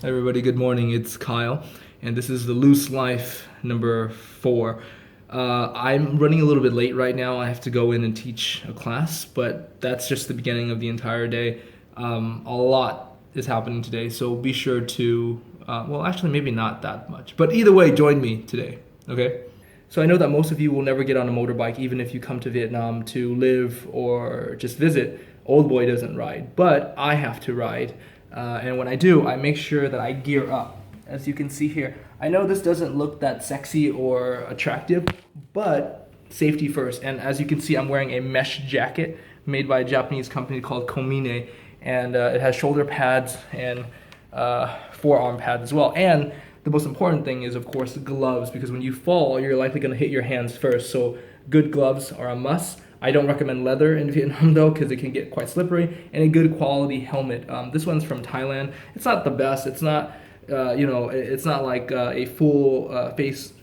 Hey everybody, good morning. It's Kyle, and this is the Loose Life number 4. I'm running a little bit late right now. I have to go in and teach a class, but that's just the beginning of the entire day. A lot is happening today, so be sure to, well, actually, maybe not that much, but either way, join me today, okay? So I know that most of you will never get on a motorbike, even if you come to Vietnam to live or just visit. Old boy doesn't ride, but I have to ride. And when I do, I make sure that I gear up. As you can see here, I know this doesn't look that sexy or attractive, but safety first. And as you can see, I'm wearing a mesh jacket made by a Japanese company called Komine, and it has shoulder pads and forearm pads as well. And the most important thing is, of course, the gloves, because when you fall, you're likely going to hit your hands first. So good gloves are a must. I don't recommend leather in Vietnam though, because it can get quite slippery, and a good quality helmet. This one's from Thailand. It's not the best. It's not, it's not like a full face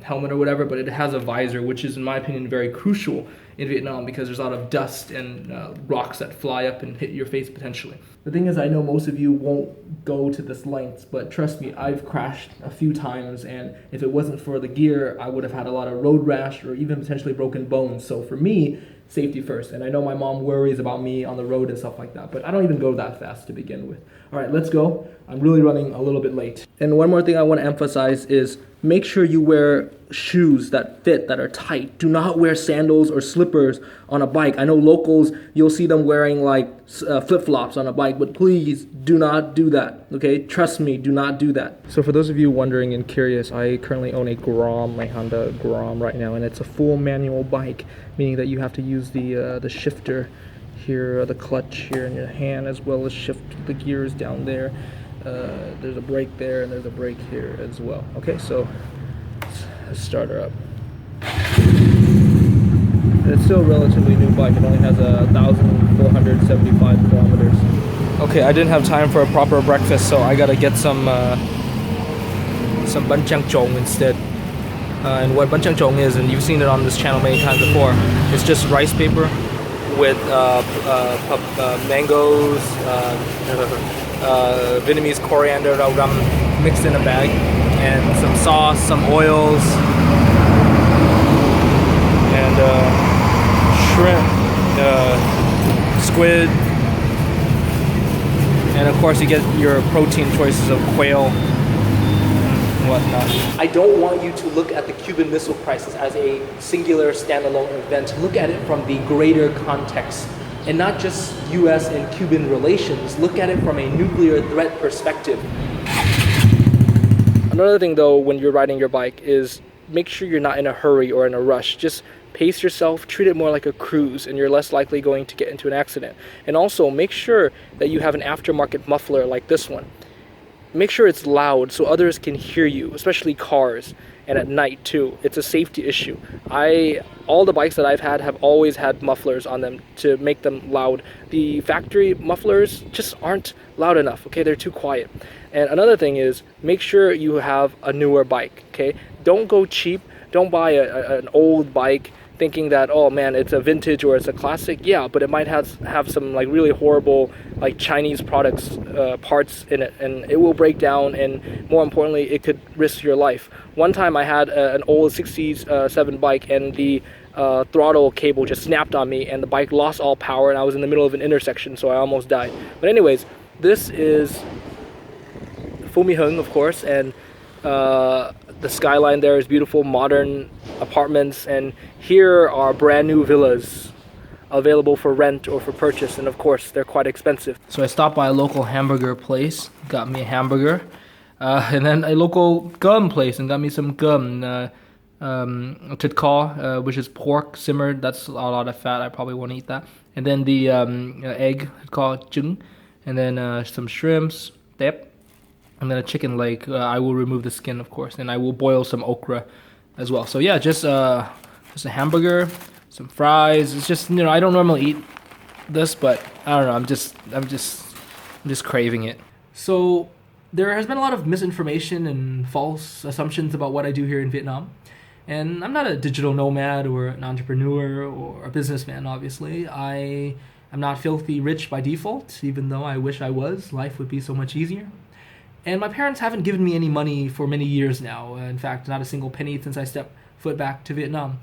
helmet or whatever, but it has a visor, which is, in my opinion, very crucial in Vietnam because there's a lot of dust and rocks that fly up and hit your face potentially. The thing is, I know most of you won't go to this lengths, but trust me, I've crashed a few times, and if it wasn't for the gear, I would have had a lot of road rash or even potentially broken bones. So for me, safety first. And I know my mom worries about me on the road and stuff like that, but I don't even go that fast to begin with. All right, let's go. I'm really running a little bit late. And one more thing I want to emphasize is make sure you wear shoes that fit, that are tight. Do not wear sandals or slippers on a bike. I know locals, you'll see them wearing like flip-flops on a bike, but please do not do that, okay? Trust me, do not do that. So for those of you wondering and curious, I currently own a Grom, my Honda Grom right now, and it's a full manual bike, meaning that you have to use the shifter here, the clutch here in your hand, as well as shift the gears down there. There's a brake there, and there's a brake here as well. Okay, so let's start her up. It's still a relatively new bike. It only has 1,475 kilometers. Okay, I didn't have time for a proper breakfast, so I gotta get some bánh tráng trộn instead. And what bánh tráng trộn is, and you've seen it on this channel many times before, it's just rice paper with mangoes, Vietnamese coriander rau gum mixed in a bag, and some sauce, some oils, and shrimp, squid, and of course you get your protein choices of quail and whatnot. I don't want you to look at the Cuban Missile Crisis as a singular standalone event. Look at it from the greater context, and not just US and Cuban relations. Look at it from a nuclear threat perspective. Another thing though, when you're riding your bike, is make sure you're not in a hurry or in a rush. Just pace yourself, treat it more like a cruise, and you're less likely going to get into an accident. And also make sure that you have an aftermarket muffler like this one. Make sure it's loud so others can hear you, especially cars, and at night too. It's a safety issue. All the bikes that I've had have always had mufflers on them to make them loud. The factory mufflers just aren't loud enough, okay? They're too quiet. And another thing is, make sure you have a newer bike, okay? Don't go cheap. Don't buy an old bike thinking that, oh man, it's a vintage or it's a classic. Yeah, but it might have some like really horrible like Chinese parts in it, and it will break down, and more importantly, it could risk your life. One time I had an old 67 bike, and the throttle cable just snapped on me, and the bike lost all power, and I was in the middle of an intersection, so I almost died. But anyways, this is Phuong, of course, and the skyline there is beautiful, modern apartments, and here are brand new villas available for rent or for purchase, and of course they're quite expensive. So I stopped by a local hamburger place, got me a hamburger, and then a local gum place and got me some gum, thịt kho, which is pork simmered. That's a lot of fat, I probably won't eat that. And then the egg, thịt kho trứng, and then some shrimps, tép, and then a chicken leg. I will remove the skin, of course, and I will boil some okra as well. So yeah, just a hamburger, some fries. It's just, I don't normally eat this, but I don't know. I'm just craving it. So there has been a lot of misinformation and false assumptions about what I do here in Vietnam. And I'm not a digital nomad or an entrepreneur or a businessman, obviously. I am not filthy rich by default, even though I wish I was. Life would be so much easier. And my parents haven't given me any money for many years now. In fact, not a single penny since I stepped foot back to Vietnam.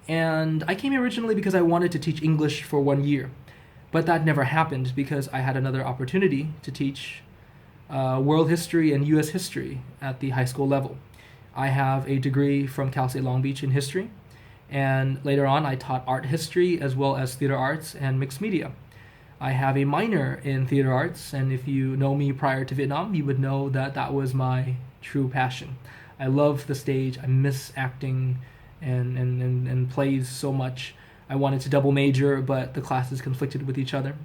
And I came here originally because I wanted to teach English for 1 year. But that never happened because I had another opportunity to teach world history and U.S. history at the high school level. I have a degree from Cal State Long Beach in history. And later on, I taught art history as well as theater arts and mixed media. I have a minor in theater arts, and if you know me prior to Vietnam, you would know that that was my true passion. I love the stage. I miss acting and plays so much. I wanted to double major, but the classes conflicted with each other.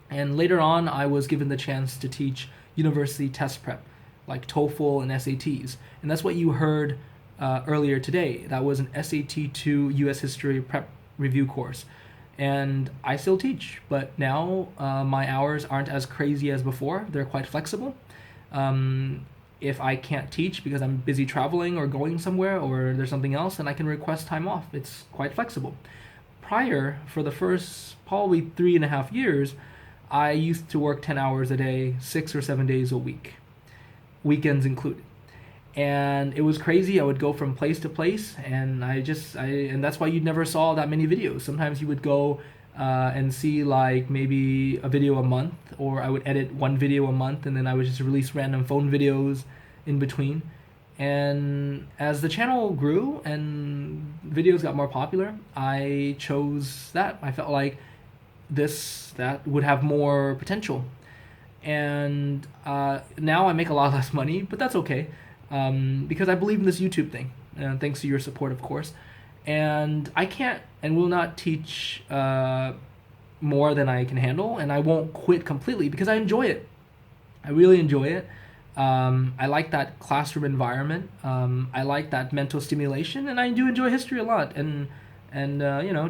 And later on, I was given the chance to teach university test prep, like TOEFL and SATs. And that's what you heard earlier today. That was an SAT 2 U.S. History prep review course. And I still teach, but now my hours aren't as crazy as before. They're quite flexible. If I can't teach because I'm busy traveling or going somewhere or there's something else, then I can request time off. It's quite flexible. Prior, for the first probably 3.5 years, I used to work 10 hours a day, 6 or 7 days a week, weekends included. And it was crazy. I would go from place to place, and and that's why you never saw that many videos. Sometimes you would go and see like maybe a video a month, or I would edit one video a month, and then I would just release random phone videos in between. And as the channel grew and videos got more popular, I chose that. I felt like that would have more potential. And now I make a lot less money, but that's okay. Because I believe in this YouTube thing, thanks to your support, of course. And I can't and will not teach more than I can handle, and I won't quit completely because I enjoy it. I really enjoy it. I like that classroom environment. I like that mental stimulation, and I do enjoy history a lot. And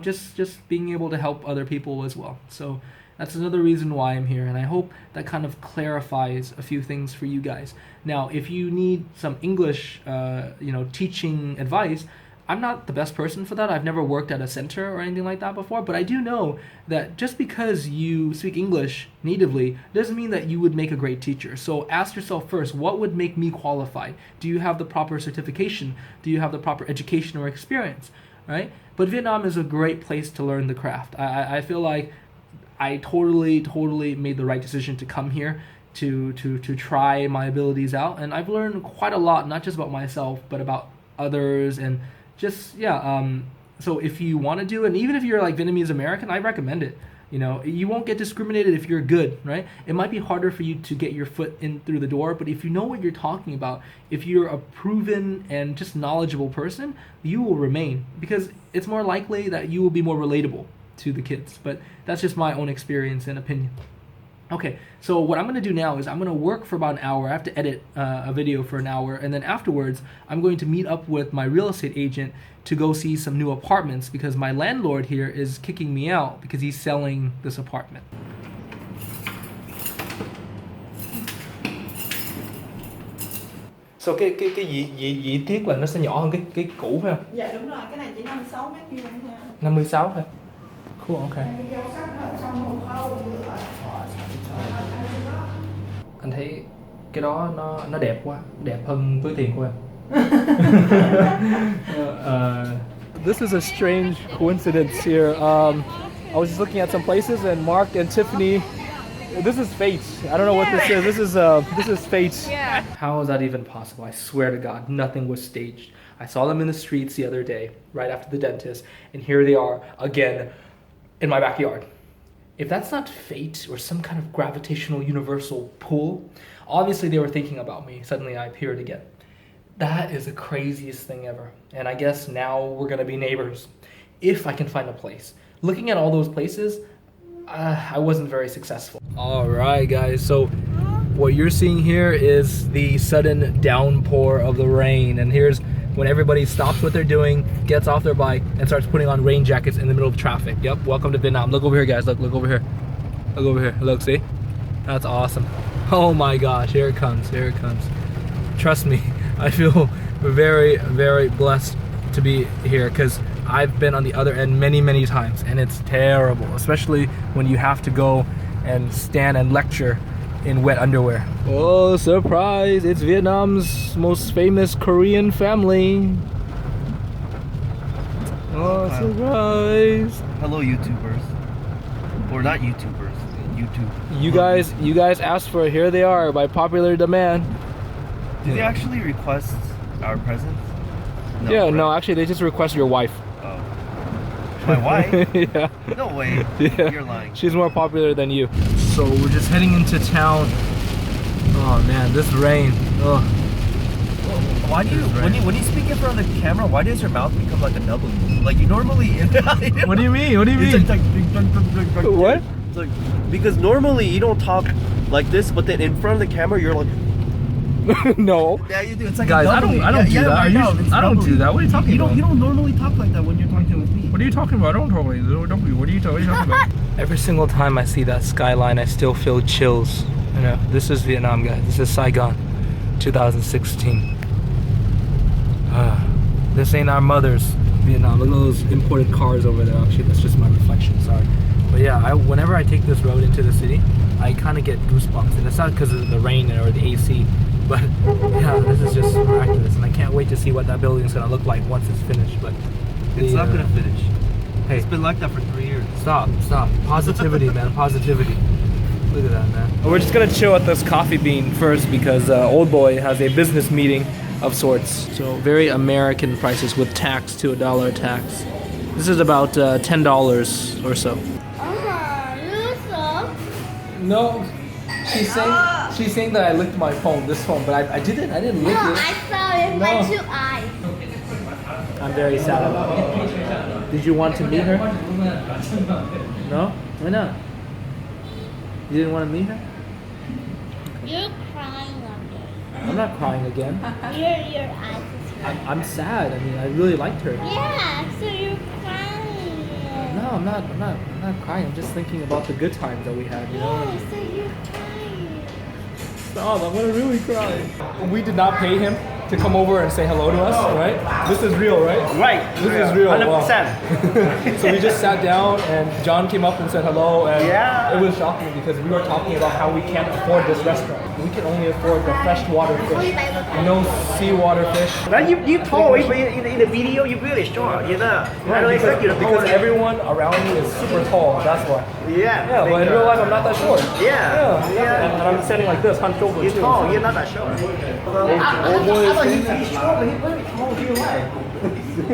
just being able to help other people as well. So that's another reason why I'm here, and I hope that kind of clarifies a few things for you guys. Now, if you need some English, teaching advice, I'm not the best person for that. I've never worked at a center or anything like that before, but I do know that just because you speak English natively doesn't mean that you would make a great teacher. So ask yourself first, what would make me qualified? Do you have the proper certification? Do you have the proper education or experience? Right? But Vietnam is a great place to learn the craft. I feel like I totally made the right decision to come here to try my abilities out, and I've learned quite a lot, not just about myself, but about others, and so if you want to do it, and even if you're like Vietnamese American, I recommend it. You won't get discriminated if you're good, right? It might be harder for you to get your foot in through the door, but if you know what you're talking about, if you're a proven and just knowledgeable person, you will remain, because it's more likely that you will be more relatable to the kids. But that's just my own experience and opinion. Okay, so what I'm going to do now is I'm going to work for about an hour. I have to edit a video for an hour, and then afterwards I'm going to meet up with my real estate agent to go see some new apartments, because my landlord here is kicking me out because he's selling this apartment. So cái vị tiết là nó sẽ nhỏ hơn cái cũ phải không? Dạ đúng rồi, cái này chỉ 56 mét vuông thôi. 56 thôi. Cool, okay. Anh thấy cái đó nó đẹp quá, đẹp hơn túi tiền của em. This is a strange coincidence here. I was just looking at some places, and Mark and Tiffany. This is fate. I don't know what this is. This is fate. Yeah. How is that even possible? I swear to God, nothing was staged. I saw them in the streets the other day, right after the dentist, and here they are again in my backyard. If that's not fate or some kind of gravitational universal pull, obviously they were thinking about me. Suddenly I appeared again. That is the craziest thing ever. And I guess now we're gonna be neighbors, if I can find a place. Looking at all those places, I wasn't very successful. All right, guys, so what you're seeing here is the sudden downpour of the rain. And here's when everybody stops what they're doing, gets off their bike, and starts putting on rain jackets in the middle of traffic. Yep, welcome to Vietnam. Look over here, guys. Look over here. Look over here. Look, see? That's awesome. Oh my gosh, here it comes. Here it comes. Trust me, I feel very, very blessed to be here, because I've been on the other end many times, and it's terrible, especially when you have to go and stand and lecture in wet underwear. Oh, surprise! It's Vietnam's most famous Korean family. Oh, surprise! Hello, YouTubers. Or not YouTubers. YouTube. You guys asked for it. Here they are by popular demand. Did they actually request our presence? Yeah, no, actually they just request your wife. Oh. My wife? Yeah. No way. Yeah. You're lying. She's more popular than you. So we're just heading into town. Oh man, this rain. Oh. Why do you when you speak in front of the camera, why does your mouth become like a W? Like you normally What do you mean? What do you mean? It's like What? It's like, because normally you don't talk like this, but then in front of the camera you're like No. yeah, you do. It's like Guys, a I don't W. do that. I don't do that. What are you talking about? You don't normally talk like that when you're talking with me. What are you talking about? I don't talk like this. What are you talking about? Every single time I see that skyline, I still feel chills. You know, this is Vietnam, guys. This is Saigon, 2016. This ain't our mother's Vietnam. Look at those imported cars over there. Actually, that's just my reflection. Sorry. But yeah, whenever I take this road into the city, I kind of get goosebumps, and it's not because of the rain or the AC, but yeah, this is just miraculous, and I can't wait to see what that building is gonna look like once it's finished. But It's not gonna finish. Hey, It's been like that for 3 years. stop. Positivity, man. Positivity. Look at that, man. We're just gonna chill at this coffee bean first because old boy has a business meeting of sorts. So very American prices with tax to $1 tax. This is about $10 or so. No, she's saying that I licked my phone, this phone, but I didn't lick No, it. I saw it with my 2 eyes. I'm very sad about it. Did you want to meet her? No? Why not? You didn't want to meet her? You're crying again. I'm not crying again. Your eyes is hurt. I'm sad. I mean, I really liked her. Yeah, so you're crying. No, I'm not crying. I'm just thinking about the good times that we had, you know? Yeah, so you're crying. Stop, I'm gonna really cry. We did not pay him to come over and say hello to us, right? This is real, right? Right. This is real. 100%. So we just sat down and John came up and said hello, and Yeah. it was shocking because we were talking about how we can't afford this restaurant. We can only afford the freshwater fish. No seawater fish. Now you told in the video you really short, you know. I don't expect you to Because everyone around me is super tall, that's why. Yeah. Yeah, but in real life I'm not that short. Yeah. And I'm standing like this, hunched over You're too. tall. You're not that short. Old boy is He's short, but he's very tall in real life.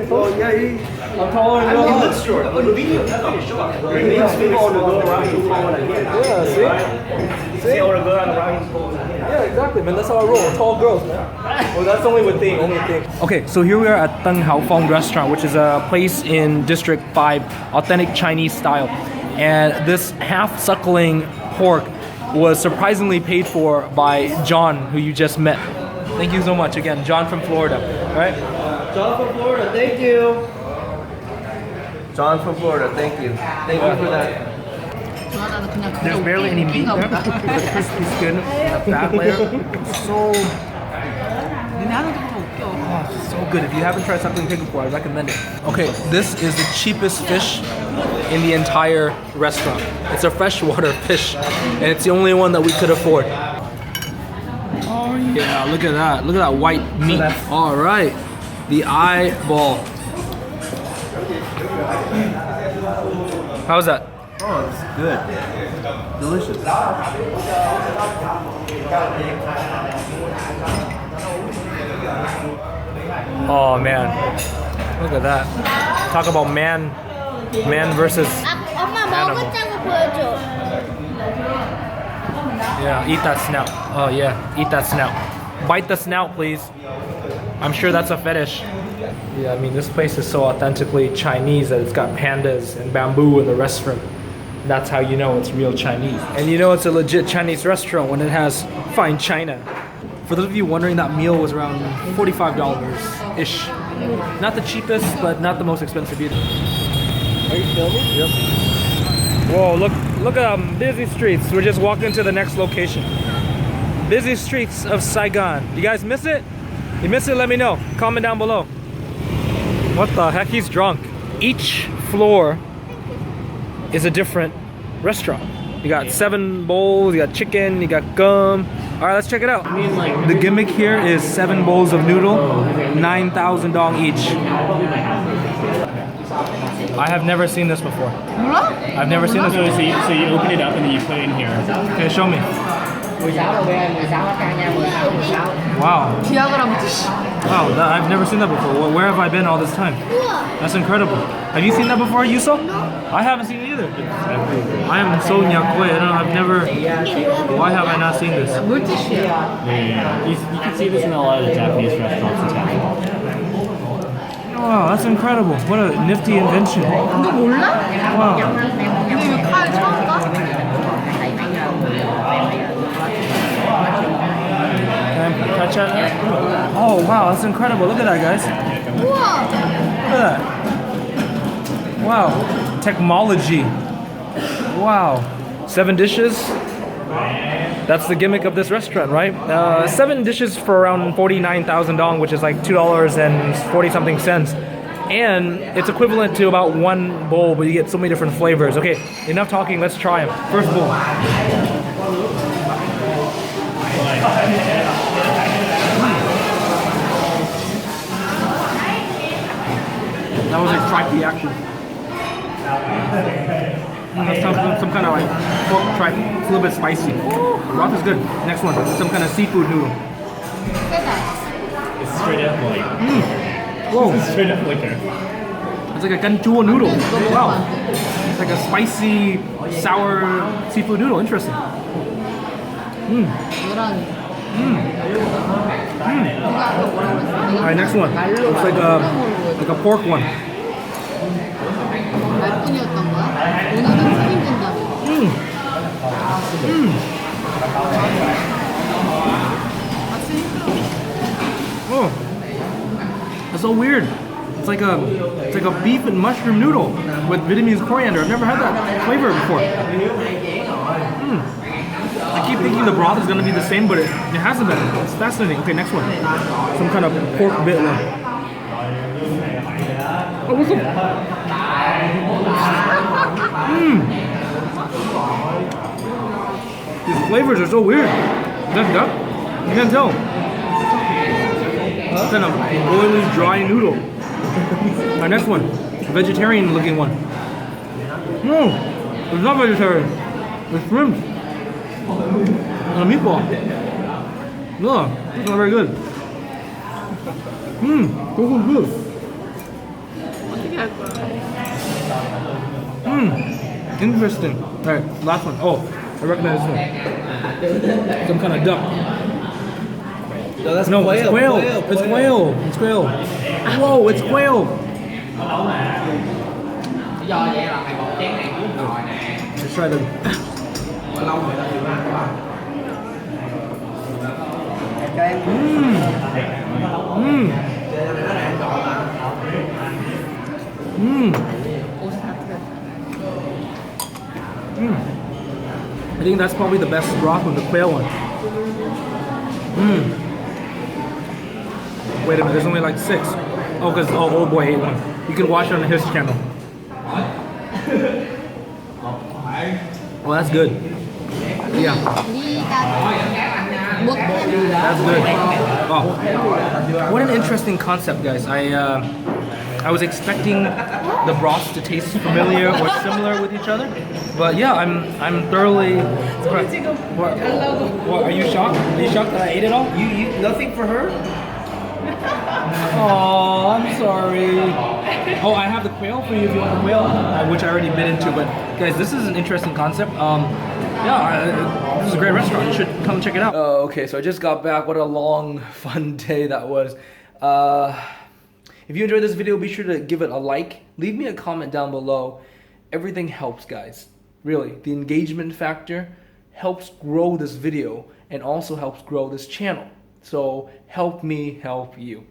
Oh yeah, I'm taller in real He life. looks short. On the video, he's really short. These people on the go around, he's taller than him. Yeah, see? See all the girls around, he's taller than him. Yeah, exactly, man. That's how I roll. Tall girls, man. Well, that's only one thing. Okay, so here we are at Phuong restaurant, which is a place in District 5, authentic Chinese style. And this half-suckling pork was surprisingly paid for by John, who you just met. Thank you so much again, John from Florida. All right? John from Florida, thank you. John from Florida, thank you. Thank you for that. There's barely any meat there. The crispy skin, the fat layer. So so good. If you haven't tried something pig before, I recommend it. Okay, this is the cheapest fish in the entire restaurant. It's a freshwater fish, and it's the only one that we could afford. Oh yeah, look at that. Look at that white meat. All right, the eyeball. How's that? Oh, it's good. Delicious. Oh man, look at that. Talk about man versus 엄마 먹었다고 보여줘. yeah. Eat that snout. Oh yeah, eat that snout. Bite the snout, please. I'm sure that's a fetish. Yeah, I mean this place is so authentically Chinese that it's got pandas and bamboo in the restroom. That's how you know it's real Chinese. And you know it's a legit Chinese restaurant when it has fine china. For those of you wondering, that meal was around $45-ish. Not the cheapest, but not the most expensive either. Are you filming? Yep. Whoa, look at busy streets. We're just walking to the next location. Busy streets of Saigon. You guys miss it? You miss it, let me know. Comment down below. What the heck? He's drunk. Each floor is a different restaurant. You got 7 bowls, you got chicken, you got gum. All right, let's check it out. The gimmick here is 7 bowls of noodle, 9,000 dong each. I have never seen this before. I've never seen this before. So you open it up and then you put it in here. Okay, show me. Wow. Wow, I've never seen that before. Where have I been all this time? That's incredible. Have you seen that before, Yuso? I haven't seen it either. I am so nyakwe. I don't know, I've never... Why have I not seen this? Yeah. You can see this in a lot of the Japanese restaurants in town. Wow, that's incredible. What a nifty invention. Wow. Catch it. Oh wow, that's incredible. Look at that, guys. Look at that. Wow. Technology. Wow. 7 dishes. That's the gimmick of this restaurant, right? 7 dishes for around 49,000 dong, which is like $2.40 something cents. And it's equivalent to about 1 bowl, but you get so many different flavors. Okay, enough talking, let's try them. First bowl. That was a tripe reaction. That's some kind of like pork tripe. It's a little bit spicy. Broth is good. Next one, some kind of seafood noodle. It's straight up like. Whoa. It's straight up liquor. It's like a ganchua noodle. Wow. It's like a spicy, sour seafood noodle. Interesting. Alright, next one. Looks like a pork one. Oh, that's so weird. It's like a beef and mushroom noodle with Vietnamese coriander. I've never had that flavor before. I keep thinking the broth is gonna be the same, but it hasn't been. It's fascinating. Okay, next one. Some kind of pork bit one. Oh, what's up? These flavors are so weird. That's duck? You can't tell. It's kind of oily, dry noodle. Our next one, a vegetarian looking one. No, it's not vegetarian. It's shrimp. And a meatball. No, it's not very good. This is good. Interesting. Alright, last one. Oh, I recognize this one. Some kind of duck. No, that's No, quail. it's quail. It's quail. It's quail. Whoa, it's quail. Let's try them. I think that's probably the best broth one, the quail one. Wait a minute, there's only like 6. Oh, because old boy ate one. You can watch it on his channel. Well, that's good. Yeah. That's good. Oh, what an interesting concept, guys. I was expecting the broths to taste familiar or similar with each other, but yeah, I'm thoroughly. What? Are you shocked? Are you shocked that I ate it all? You nothing for her? Oh, I'm sorry. Oh, I have the quail for you if you want the quail, which I already bit into. But guys, this is an interesting concept. Yeah, this is a great restaurant. You should come check it out. Okay, so I just got back. What a long, fun day that was. If you enjoyed this video, be sure to give it a like. Leave me a comment down below. Everything helps, guys. Really, the engagement factor helps grow this video and also helps grow this channel. So help me help you.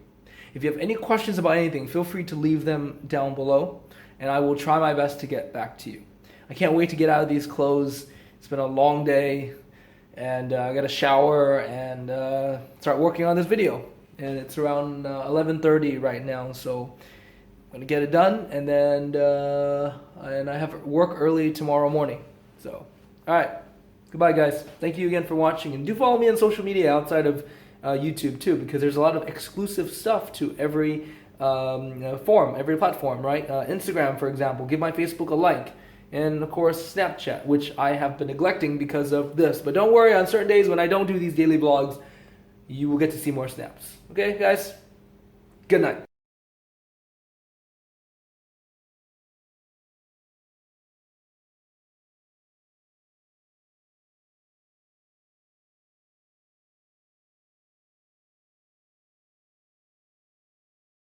If you have any questions about anything, feel free to leave them down below and I will try my best to get back to you. I can't wait to get out of these clothes. It's been a long day and I got to shower and start working on this video. And it's around 11:30 right now, so I'm gonna get it done and then and I have work early tomorrow morning. So All right. Goodbye, guys. Thank you again for watching. And do follow me on social media outside of YouTube, too, because there's a lot of exclusive stuff to every forum, every platform, right? Instagram, for example. Give my Facebook a like. And, of course, Snapchat, which I have been neglecting because of this. But don't worry, on certain days when I don't do these daily vlogs, you will get to see more snaps. Okay, guys? Good night.